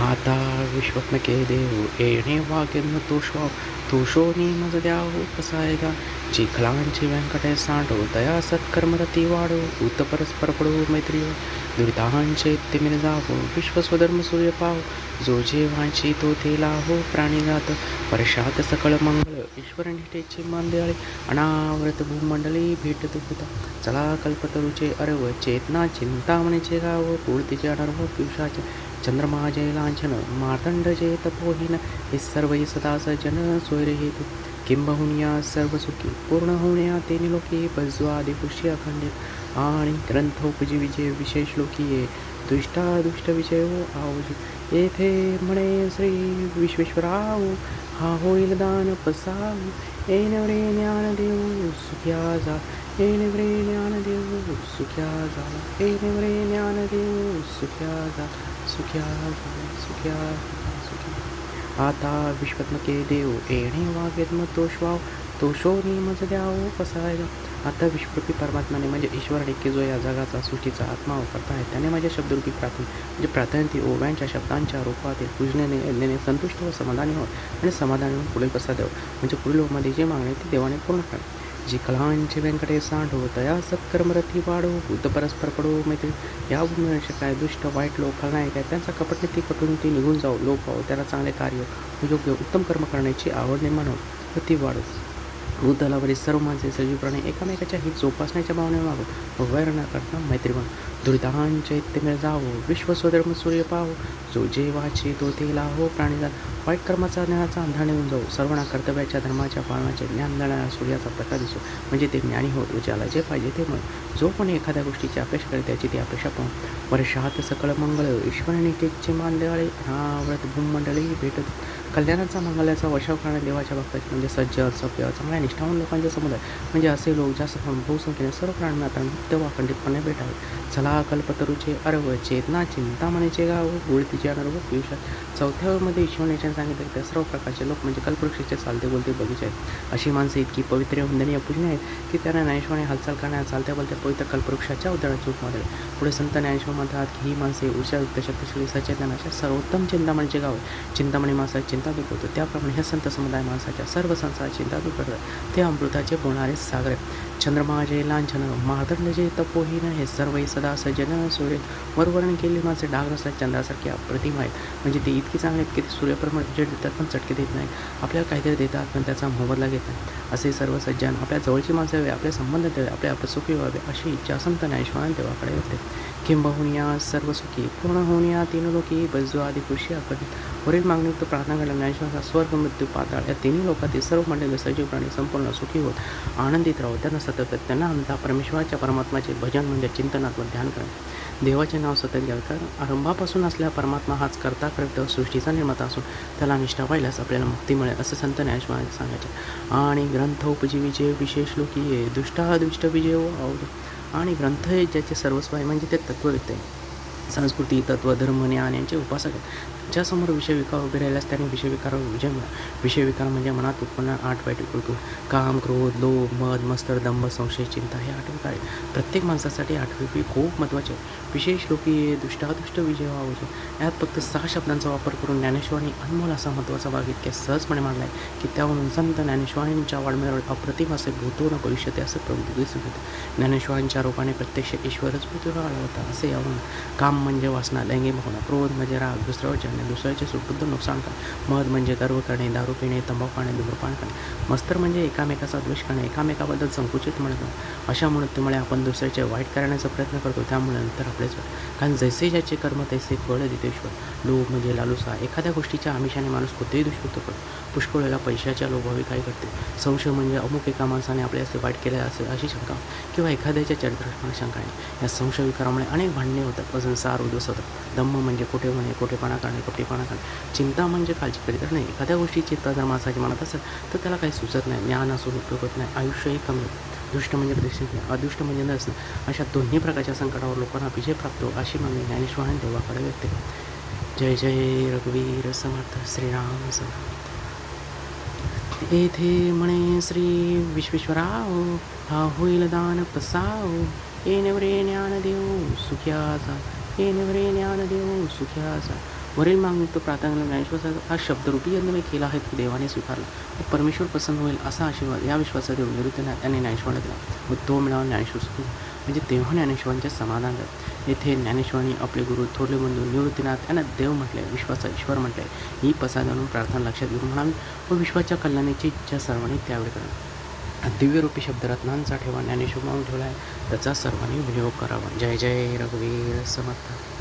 आता विश्वत्मके देव येणे वागेन तोषोनी मज द्यावो कसायगा चिखलांची व्यंकटे सांडो दया सत्कर्मरती वाढो भूत परस्पर पडो मैत्री दुरितांचे तिमिर जावो विश्वस्वधर्म सूर्य पाव जो जेवांची तो ते लाहो प्राणी जात वर्षात सकळ मंगळ ईश्वर निष्ठेची मांदयाळे अनावृत भूमंडळी भेट दुखता चला कल्पतरुचे अरव चेतना चिंतामणीचे गाव पूर्तीचे अनर्व पियुषाचे चंद्रमा जय लांछन मार्तंड जय तपोहीन हे सर्वही सदा सज्जन सोयरे हेतु किंबहुनिया सर्व सुखी पूर्ण होण्या ते निलोकी बज्वादी पुष्य अखंडित आणि ग्रंथोपजी विजय विशेष लोकी ये दुष्ट विजय आवजी येथे म्हणे श्री विश्वेश्वराव हा होईल दान पसाव येन रे ज्ञान देऊ सुख्या जा येन रे ज्ञान देऊ सुख्या जा येन रे ज्ञान देऊ सुख्या जा सुख्या आता विश्वत्मके देव येणे वागेद्म तोषो निमज द्यावो कसायला आता विश्वरूपी परमात्माने म्हणजे ईश्वराने की जो या जगाचा सूचीचा आत्मा करता आहे त्याने माझ्या शब्दरूपी प्रार्थना म्हणजे प्रार्थना ओव्यांच्या शब्दांच्या रूपातील पूजनेने संतुष्ट व समाधानी हो आणि समाधानी होऊन पुढील कसा देव म्हणजे पुढील लोकमध्ये जे मागणे ती देवाने पूर्ण करा जी कलांचे व्यंकटे सांडो तया सत्कर्मरथी वाढो बुद्ध परस्पर पडो मैत्री या काय दुष्ट वाईट लोक खलनायक आहे त्यांचा कपटनीती कटून ती निघून जाऊ लोक पाहू त्याला चांगले कार्य योग्य उत्तम कर्म करण्याची आवड निर्माण हो व ती वाढो भूतलावरील सर्व माणसे सजीव प्राणी एकामेकाच्या हित जोपासण्याच्या भावने मागो वैर न करता मैत्री बन दुरितांचे इत्तेमेळ जावो विश्वस्वधर्म सूर्य पाहो जो जेवाचे तो ते लाहो प्राणीजात वाईट कर्माचा ज्ञानाचा अंधार निघून जाऊ सर्वणा कर्तव्याच्या धर्माच्या पालनाचे ज्ञान देणाऱ्या सूर्याचा प्रकाश दिसो म्हणजे ते ज्ञानी होत ज्याला जे पाहिजे ते मिळो जो पण एखाद्या गोष्टीची अपेक्षा करेल त्याची ती अपेक्षा पाहून वर्षात सकळ मंगळ ईश्वराने तेचे मान देवाळे व्रत भूमंडळी भेटत कल्याणाचा मंगलाचा वर्षाव करणाऱ्या देवाच्या भक्ताचे म्हणजे सज्जन सभ्य चांगल्या निष्ठावान लोकांचे समुदाय म्हणजे असे लोक जास्त बहुसंख्येने सर्व प्राण्यांना तर मुक्त व अखंडितपणे भेटावे चला कल्पतरूचे अरव चेतना चिंतामणीचे गाव गुळतीचे अनर्व पियुषा चौथ्यामध्ये ईश्वराने सांगितले त्या सर्व प्रकारचे लोक म्हणजे कल्पवृक्षाचे चालते बोलते बगीचे आहेत अशी माणसे इतकी पवित्र वंदनीय पूजनीय आहेत की त्यांना ज्ञानेश्वराने हालचाल करण्या चालत्या बोलत्या पवित्र कल्पवृक्षाच्या उदाहरणात चूक मारले पुढे संत ज्ञानेश्वर म्हणतात की ही माणसे ऊर्जायुक्त शक्तिशाली सचेतनाच्या सर्वोत्तम चिंतामणीचे गाव आहे चिंतामणी माणसाची चिंता दूर होतो त्याप्रमाणे हे संत समुदाय माणसाच्या सर्व संसार चिंता दूर करतात ते अमृताचे बोलणारे सागर चंद्रमा जय लांछन मार्तंड जय तपोहीन हे सर्वही सदा सज्जन सूर्य वरवर्णन केली माणसे डाग नसल्या चंद्रासारखी अप्रतिम आहेत म्हणजे ते इतकी चांगले आहेत की ते सूर्यप्रमाणे उजेड देतात पण चटके देत नाही आपल्याला काहीतरी देतात पण त्याचा मोबदला घेत नाही असे सर्व सज्जन आपल्या जवळची माणसे हवे आपले संबंध द्यावे आपले सुखी व्हावे अशी इच्छा संत ज्ञानेश्वराने देवाकडे होते किंबहुनिया सर्व सुखी पूर्ण होऊनिया तीन लोकी बजू आदी कृषी अकडित वरील मागणीयुक्त प्रार्थना करण्याला ज्ञानेश्वराचा स्वर्ग मृत्यू पाताळ या तिन्ही लोकातील सर्व मंडळी सजीव प्राणी संपूर्ण सुखी होत आनंदित राहू त्यांना सतत त्यांना अंता परमेश्वराच्या परमात्माचे भजन म्हणजे चिंतनात्मक ध्यान करणे देवाचे नाव सतत घ्यावे कारण आरंभापासून असलेला परमात्मा हाच करता करता सृष्टीचा निर्माता असून त्याला निष्ठा व्हायलाच आपल्याला मुक्ती मिळेल असं संत ज्ञानेश्वराने सांगायचे आणि ग्रंथोपजीवीचे विशेष लोकी ये दुष्टादुष्ट विजय आवडे आणि ग्रंथ हे ज्याचे सर्वस्व आहे म्हणजे ते तत्ववेत्ते संस्कृती तत्व धर्म ज्ञान यांचे उपासक आहेत ज्यासमोर विषयविकार उभे राहिल्यास त्याने विषयविकारावर विजय मिळाला विषयविकार म्हणजे मनात उत्पन्न 8 वाईट विकृती काम क्रोध लोभ मद मत्सर दंभ संशय चिंता हे 8 विकार आहेत प्रत्येक माणसासाठी 8 विकार खूप महत्त्वाचे आहे विशेष लोकी दुष्टादुष्ट विजय व्हावचे यात फक्त 6 शब्दांचा वापर करून ज्ञानेश्वरांनी अनमोल असा महत्त्वाचा भाग इतक्या सहजपणे मांडला आहे की त्यावरून संत ज्ञानेश्वरांच्या वाड्मयावर अप्रतिम असे भूतो न भविष्यते असे प्रवृत्ती दिसून येते ज्ञानेश्वरांच्या रूपाने प्रत्यक्ष ईश्वरच पृथ्वीवर आला होता असे यावरून काम म्हणजे वासना लैंगिक भावना क्रोध म्हणजे राग दुसऱ्याचे सुटबुद्ध नुकसान करणे मद म्हणजे गर्व करणे दारू पिणे तंबाखू खाणे धूम्रपान करणे मस्तर म्हणजे एकामेकाचा द्वेष करणे एकामेकाबद्दल संकुचित म्हणत अशा म्हणून आपण दुसऱ्याचे वाईट करण्याचा प्रयत्न करतो त्यामुळे नंतर आपलेच कारण जैसे ज्याचे कर्म तैसे फळ देतेश्वर लोभ म्हणजे लालूसा एखाद्या गोष्टीच्या आमिषाने माणूस कोणतेही दुष्कृत्य करतो पुष्कळ वेळेला पैशाच्या लोभावी काय करते संशय म्हणजे अमुक एका माणसाने आपले असे वाईट केले असेल अशी शंका किंवा एखाद्याच्या चरित्रात्मक शंका आहे या संशय विकारामुळे अनेक भांडणे होतात व संसार उद्ध्वस्त होतात दम्म म्हणजे खोटेपणा करणे चिंता म्हणजे काळजी करीत नाही एखाद्या गोष्टीची चिंता जर माणसाच्या मनात असेल तर त्याला काही सुचत नाही ज्ञान असून उपयोग होत नाही आयुष्यही कमी होतं दुष्ट म्हणजे प्रतिष्ठित अदुष्ट म्हणजे नसणं अशा दोन्ही प्रकारच्या संकटावर लोकांना विजय प्राप्त हो अशी मागणी ज्ञानेश्वरांनी देवाकडे व्यक्त जय जय रघुवीर समर्थ श्रीराम समर्थ येथे म्हणे श्री विश्वेश्वराव हा होईल दान पसाव येणेवरे ज्ञान देऊ सुख्याचा येणेवरे ज्ञान देऊ सुख्याचा वरील मागणीतो प्रार्थना ज्ञानेश्वराचा हा शब्दरूपी यज्ञ मी केला आहे तो देवाने स्वीकारला व परमेश्वर प्रसन्न होईल असा आशीर्वाद या विश्वासा देव निवृत्तीनाथ यांनी ज्ञानेश्वराला दिला व तो मिळावा ज्ञानेश्वर सुखी म्हणजे तेव्हा ज्ञानेश्वरांचे समाधान झाले. येथे ज्ञानेश्वरांनी आपले गुरु थोरले बंधू निवृत्तीनाथ यांना देव म्हटले, विश्वाचा ईश्वर म्हटले. ही प्रसादावरून प्रार्थना लक्षात घेऊन म्हणावी व विश्वाच्या कल्याणाची इच्छा सर्वांनी त्यावेळी करावी. दिव्यरूपी शब्दरत्नांचा ठेवा ज्ञानेश्वर मागून ठेवला आहे त्याचा सर्वांनी विनियोग करावा. जय जय रघुवीर समर्थ.